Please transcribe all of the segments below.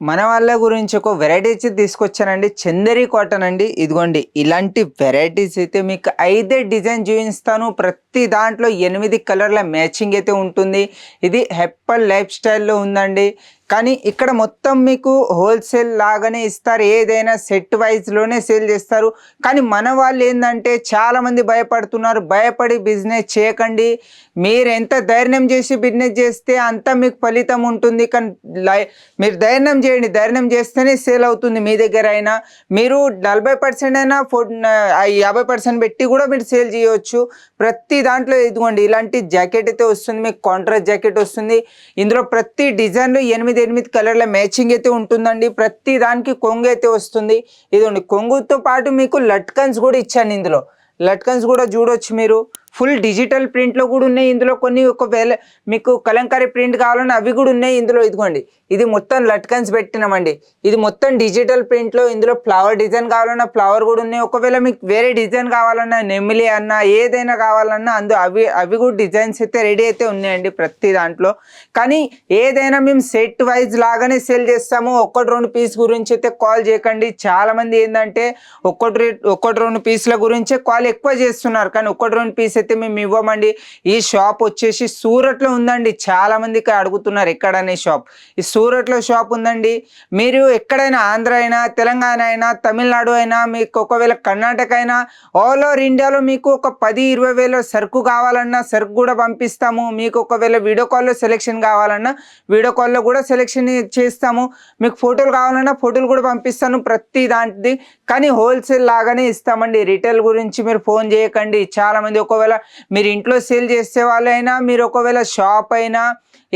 మన వాళ్ళ గురించి ఒక వెరైటీస్ తీసుకొచ్చానండి. చందేరి కాటన్ అండి. ఇదిగోండి ఇలాంటి వెరైటీస్ అయితే మీకు 5 డిజైన్ చూపిస్తాను. ప్రతి దాంట్లో 8 కలర్ల మ్యాచింగ్ అయితే ఉంటుంది. ఇది హెప్పల్ లైఫ్ స్టైల్లో ఉందండి. కానీ ఇక్కడ మొత్తం మీకు హోల్సేల్ లాగానే ఇస్తారు. ఏదైనా సెట్ వైజ్లోనే సేల్ చేస్తారు. కానీ మన వాళ్ళు ఏంటంటే చాలామంది భయపడుతున్నారు. భయపడి బిజినెస్ చేయకండి. మీరు ఎంత ధైర్యం చేసి బిజినెస్ చేస్తే అంత మీకు ఫలితం ఉంటుంది. కానీ మీరు ధైర్యం చేయండి. ధైర్యం చేస్తేనే సేల్ అవుతుంది. మీ దగ్గర అయినా మీరు 40% అయినా 50% పెట్టి కూడా మీరు సేల్ చేయవచ్చు. ప్రతి దాంట్లో ఇదిగోండి ఇలాంటి జాకెట్ అయితే వస్తుంది. మీకు కాంట్రాస్ట్ జాకెట్ వస్తుంది. ఇందులో ప్రతి డిజైన్లో 8 కలర్ల మ్యాచింగ్ అయితే ఉంటుందండి. ప్రతి దానికి కొంగు అయితే వస్తుంది. ఇదిగోండి కొంగుతో పాటు మీకు లట్కన్స్ కూడా ఇచ్చాను. ఇందులో లట్కన్స్ కూడా చూడొచ్చు మీరు. ఫుల్ డిజిటల్ ప్రింట్లో కూడా ఉన్నాయి. ఇందులో కొన్ని ఒకవేళ మీకు కలంకారీ ప్రింట్ కావాలన్నా అవి కూడా ఉన్నాయి ఇందులో. ఇదిగోండి ఇది మొత్తం లట్కన్స్ పెట్టినామండి. ఇది మొత్తం డిజిటల్ ప్రింట్లో. ఇందులో ఫ్లవర్ డిజైన్ కావాలన్నా ఫ్లవర్ కూడా ఉన్నాయి. ఒకవేళ మీకు వేరే డిజైన్ కావాలన్నా నెమిలి అన్నా ఏదైనా కావాలన్నా అవి కూడా డిజైన్స్ అయితే రెడీ అయితే ఉన్నాయండి ప్రతి దాంట్లో. కానీ ఏదైనా మేము సెట్ వైజ్ లాగానే సేల్ చేస్తాము. 1-2 పీస్ గురించి అయితే కాల్ చేయకండి. చాలామంది ఏంటంటే 1-2 పీస్ల గురించే కాల్ ఎక్కువ చేస్తున్నారు. కానీ 1-2 పీస్ అయితే మేము ఇవ్వమండి. ఈ షాప్ వచ్చేసి సూరత్లో ఉందండి. చాలా మందికి అడుగుతున్నారు ఎక్కడనే షాప్. ఈ సూరత్లో షాప్ ఉందండి. మీరు ఎక్కడైనా ఆంధ్ర అయినా తెలంగాణ అయినా తమిళనాడు అయినా మీకు ఒకవేళ కర్ణాటక అయినా ఆల్ ఓవర్ ఇండియాలో మీకు ఒక 10-20 వేల సరుకు కావాలన్నా సరుకు కూడా పంపిస్తాము. మీకు ఒకవేళ వీడియో కాల్లో సెలెక్షన్ కావాలన్నా వీడియో కాల్లో కూడా సెలెక్షన్ చేస్తాము. మీకు ఫోటోలు కావాలన్నా ఫోటోలు కూడా పంపిస్తాను ప్రతి దాంట్ది. కానీ హోల్సేల్ లాగానే ఇస్తామండి. రిటైల్ గురించి మీరు ఫోన్ చేయకండి. చాలామంది ఒకవేళ మీరు ఇంట్లో సేల్ చేసే వాళ్ళైనా మీరు ఒకవేళ షాప్ అయినా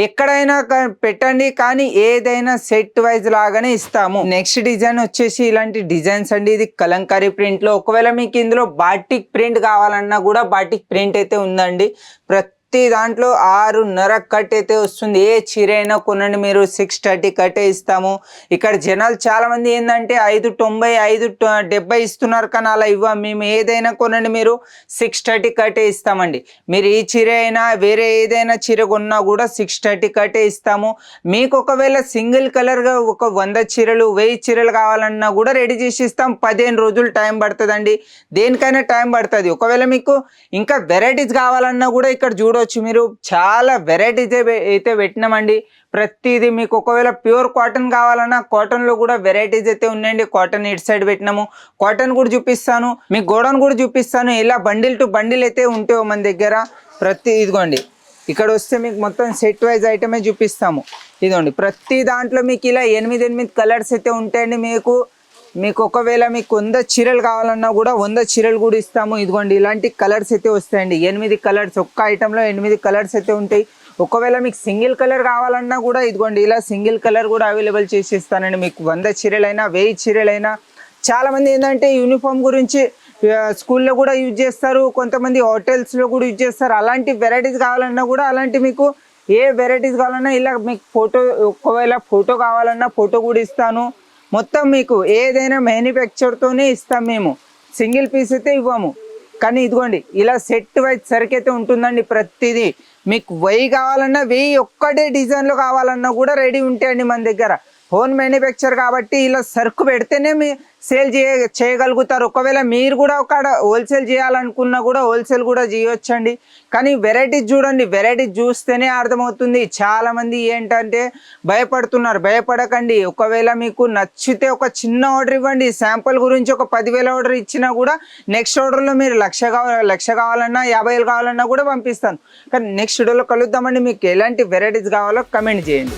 ఎక్కడైనా పెట్టండి. కానీ ఏదైనా సెట్ వైజ్ లాగానే ఇస్తాము. నెక్స్ట్ డిజైన్ వచ్చేసి ఇలాంటి డిజైన్స్ అండి. ఇది కలంకారీ ప్రింట్లో. ఒకవేళ మీకు ఇందులో బాటిక్ ప్రింట్ కావాలన్నా కూడా బాటిక్ ప్రింట్ అయితే ఉందండి. ప్రతి దాంట్లో 6.5 కట్ అయితే వస్తుంది. ఏ చీర అయినా కొనండి మీరు 630 కట్టే ఇస్తాము. ఇక్కడ జనాలు చాలా మంది ఏంటంటే 590 570 ఇస్తున్నారు. కానీ అలా ఇవ్వం. మేము ఏదైనా కొనండి మీరు 630 కట్టే ఇస్తామండి. మీరు ఈ చీర అయినా వేరే ఏదైనా చీర కొన్నా కూడా 630 కట్టే ఇస్తాము. మీకు ఒకవేళ సింగిల్ కలర్గా ఒక 100 చీరలు 1000 చీరలు కావాలన్నా కూడా రెడీ చేసి ఇస్తాం. 15 రోజులు టైం పడుతుందండి. దేనికైనా టైం పడుతుంది. ఒకవేళ మీకు ఇంకా వెరైటీస్ కావాలన్నా కూడా ఇక్కడ చూడవచ్చు మీరు. చాలా వెరైటీస్ అయితే పెట్టినామండి. ప్రతిదీ మీకు ఒకవేళ ప్యూర్ కాటన్ కావాలన్నా కాటన్లో కూడా వెరైటీస్ అయితే ఉన్నాయండి. కాటన్ ఇటు సైడ్ పెట్టినాము. కాటన్ కూడా చూపిస్తాను. మీకు గోడౌన్ కూడా చూపిస్తాను. ఇలా బండిల్ టు బండిల్ అయితే ఉంటాయి మన దగ్గర. ఇదిగోండి ఇక్కడ వస్తే మీకు మొత్తం సెట్ వైజ్ ఐటమే చూపిస్తాము. ఇదిగోండి ప్రతి దాంట్లో మీకు ఇలా 8 కలర్స్ అయితే ఉంటాయండి. మీకు ఒకవేళ మీకు 100 చీరలు కావాలన్నా కూడా 100 చీరలు కూడా ఇస్తాము. ఇదిగోండి ఇలాంటి కలర్స్ అయితే వస్తాయండి. 8 కలర్స్ ఒక్క ఐటెంలో 8 కలర్స్ అయితే ఉంటాయి. ఒకవేళ మీకు సింగిల్ కలర్ కావాలన్నా కూడా ఇదిగోండి ఇలా సింగిల్ కలర్ కూడా అవైలబుల్ చేసి ఇస్తానండి. మీకు 100 చీరలైనా 1000 చీరలైనా. చాలామంది ఏంటంటే యూనిఫామ్ గురించి స్కూల్లో కూడా యూజ్ చేస్తారు. కొంతమంది హోటల్స్లో కూడా యూజ్ చేస్తారు. అలాంటి వెరైటీస్ కావాలన్నా కూడా అలాంటి మీకు ఏ వెరైటీస్ కావాలన్నా ఇలా మీకు ఒకవేళ ఫోటో కావాలన్నా ఫోటో కూడా ఇస్తాను. మొత్తం మీకు ఏదైనా మ్యానుఫ్యాక్చర్తోనే ఇస్తాం. మేము సింగిల్ పీస్ అయితే ఇవ్వము. కానీ ఇదిగోండి ఇలా సెట్ వైజ్ సరుకు అయితే ఉంటుందండి. ప్రతిదీ మీకు 1000 కావాలన్నా 1000 ఒక్కటే డిజైన్లో కావాలన్నా కూడా రెడీ ఉంటాయండి మన దగ్గర. హోమ్ మ్యానుఫ్యాక్చర్ కాబట్టి ఇలా సరుకు పెడితేనే మీ సేల్ చేయగలుగుతారు. ఒకవేళ మీరు కూడా ఒక హోల్సేల్ చేయాలనుకున్నా కూడా హోల్సేల్ కూడా చేయొచ్చండి. కానీ వెరైటీస్ చూడండి. వెరైటీస్ చూస్తేనే అర్థమవుతుంది. చాలామంది ఏంటంటే భయపడుతున్నారు. భయపడకండి. ఒకవేళ మీకు నచ్చితే ఒక చిన్న ఆర్డర్ ఇవ్వండి. శాంపుల్ గురించి ఒక 10,000 ఆర్డర్ ఇచ్చినా కూడా నెక్స్ట్ ఆర్డర్లో మీరు 1,00,000 కావాలన్నా 50,000 కావాలన్నా కూడా పంపిస్తాను. కానీ నెక్స్ట్ వీడియోలో కలుద్దామండి. మీకు ఎలాంటి వెరైటీస్ కావాలో కమెంట్ చేయండి.